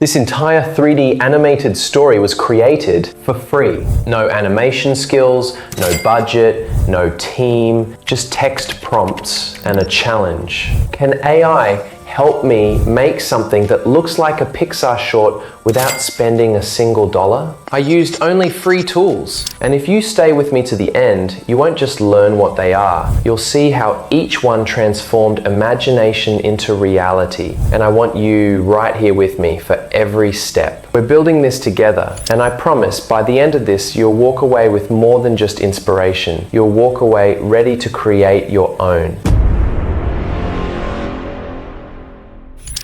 This entire 3D animated story was created for free. No animation skills, no budget, no team, just text prompts and a challenge. Can AI help me make something that looks like a Pixar short without spending a single dollar? I used only free tools. And if you stay with me to the end, you won't just learn what they are. You'll see how each one transformed imagination into reality. And I want you right here with me for every step. We're building this together, and I promise by the end of this, you'll walk away with more than just inspiration. You'll walk away ready to create your own.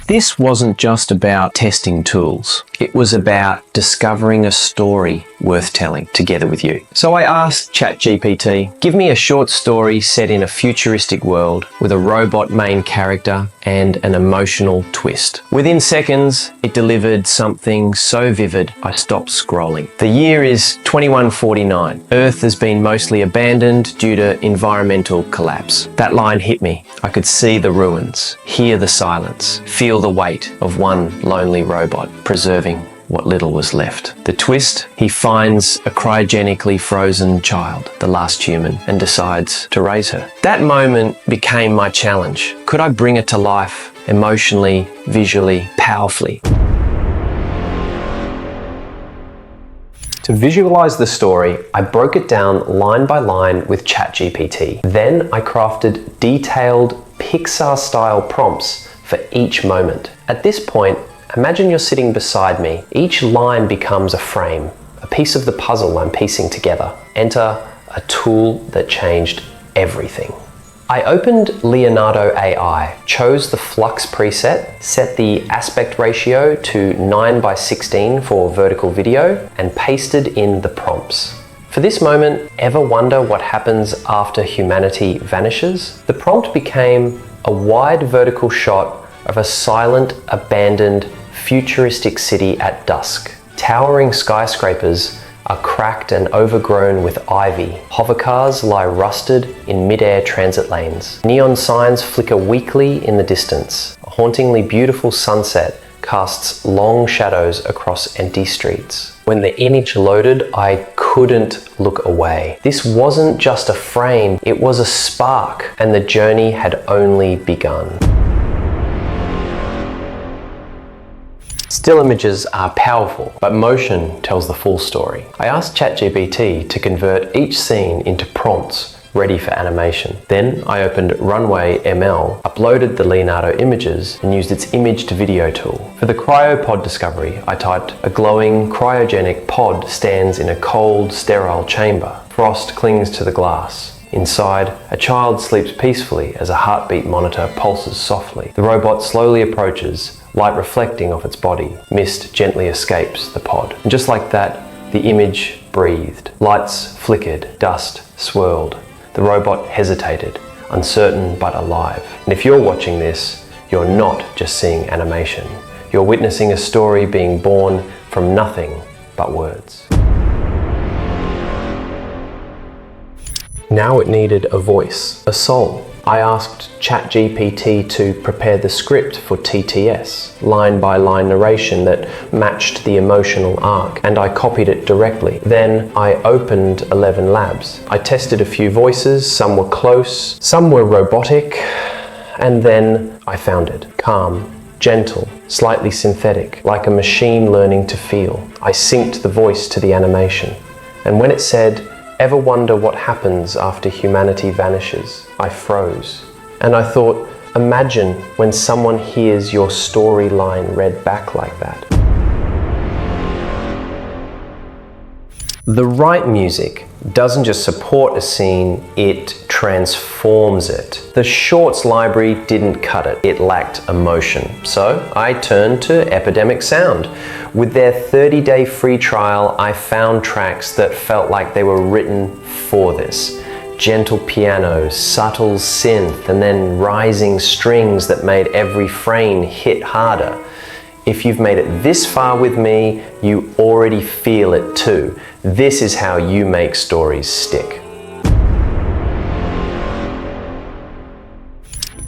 This wasn't just about testing tools. It was about discovering a story worth telling together with you. So I asked ChatGPT, give me a short story set in a futuristic world with a robot main character and an emotional twist. Within seconds, it delivered something so vivid, I stopped scrolling. The year is 2149. Earth has been mostly abandoned due to environmental collapse. That line hit me. I could see the ruins, hear the silence, feel the weight of one lonely robot preserving what little was left. The twist, he finds a cryogenically frozen child, the last human, and decides to raise her. That moment became my challenge. Could I bring it to life emotionally, visually, powerfully? To visualize the story, I broke it down line by line with ChatGPT. Then I crafted detailed Pixar-style prompts for each moment. At this point, imagine you're sitting beside me. Each line becomes a frame, a piece of the puzzle I'm piecing together. Enter a tool that changed everything. I opened Leonardo AI, chose the flux preset, set the aspect ratio to 9:16 for vertical video, and pasted in the prompts. For this moment, ever wonder what happens after humanity vanishes? The prompt became a wide vertical shot of a silent, abandoned, futuristic city at dusk. Towering skyscrapers are cracked and overgrown with ivy. Hovercars lie rusted in mid-air transit lanes. Neon signs flicker weakly in the distance. A hauntingly beautiful sunset casts long shadows across empty streets. When the image loaded, I couldn't look away. This wasn't just a frame, it was a spark, and the journey had only begun. Still images are powerful, but motion tells the full story. I asked ChatGPT to convert each scene into prompts ready for animation. Then I opened Runway ML, uploaded the Leonardo images, and used its image to video tool. For the cryopod discovery, I typed, a glowing cryogenic pod stands in a cold, sterile chamber. Frost clings to the glass. Inside, a child sleeps peacefully as a heartbeat monitor pulses softly. The robot slowly approaches, light reflecting off its body. Mist gently escapes the pod. And just like that, the image breathed. Lights flickered, dust swirled. The robot hesitated, uncertain but alive. And if you're watching this, you're not just seeing animation. You're witnessing a story being born from nothing but words. Now it needed a voice, a soul. I asked ChatGPT to prepare the script for TTS, line-by-line narration that matched the emotional arc, and I copied it directly. Then I opened ElevenLabs. I tested a few voices, some were close, some were robotic, and then I found it. Calm, gentle, slightly synthetic, like a machine learning to feel. I synced the voice to the animation, and when it said, ever wonder what happens after humanity vanishes? I froze. And I thought, imagine when someone hears your storyline read back like that. The right music doesn't just support a scene, it transforms it. The shorts library didn't cut it. It lacked emotion. So I turned to Epidemic Sound. With their 30-day free trial, I found tracks that felt like they were written for this. Gentle piano, subtle synth, and then rising strings that made every frame hit harder. If you've made it this far with me, you already feel it too. This is how you make stories stick.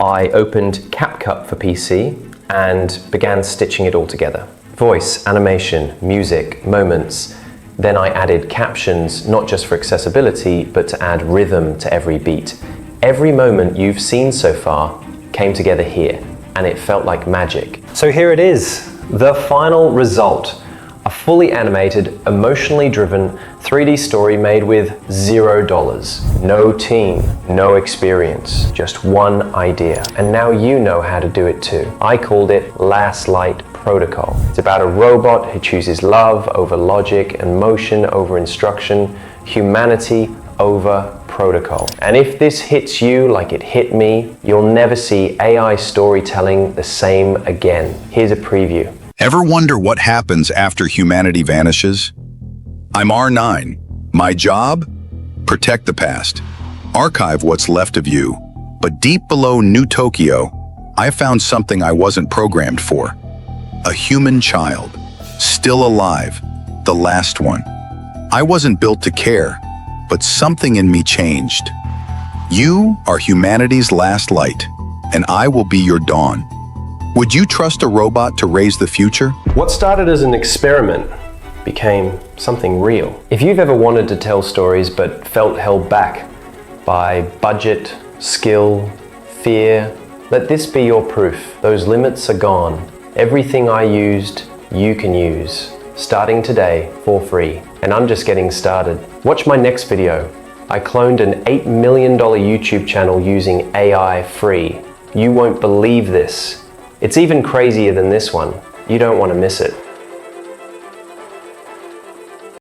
I opened CapCut for PC and began stitching it all together. Voice, animation, music, moments. Then I added captions, not just for accessibility, but to add rhythm to every beat. Every moment you've seen so far came together here, and it felt like magic. So here it is, the final result. A fully animated, emotionally driven 3D story made with $0. No team, no experience, just one idea. And now you know how to do it too. I called it Last Light Protocol. It's about a robot who chooses love over logic and motion over instruction, humanity over protocol. And if this hits you like it hit me, you'll never see AI storytelling the same again. Here's a preview. Ever wonder what happens after humanity vanishes? I'm R9. My job? Protect the past. Archive what's left of you. But deep below New Tokyo, I found something I wasn't programmed for. A human child. Still alive. The last one. I wasn't built to care, but something in me changed. You are humanity's last light, and I will be your dawn. Would you trust a robot to raise the future? What started as an experiment became something real. If you've ever wanted to tell stories but felt held back by budget, skill, fear, let this be your proof. Those limits are gone. Everything I used, you can use. Starting today for free. And I'm just getting started. Watch my next video. I cloned an $8 million YouTube channel using AI free. You won't believe this. It's even crazier than this one. You don't want to miss it.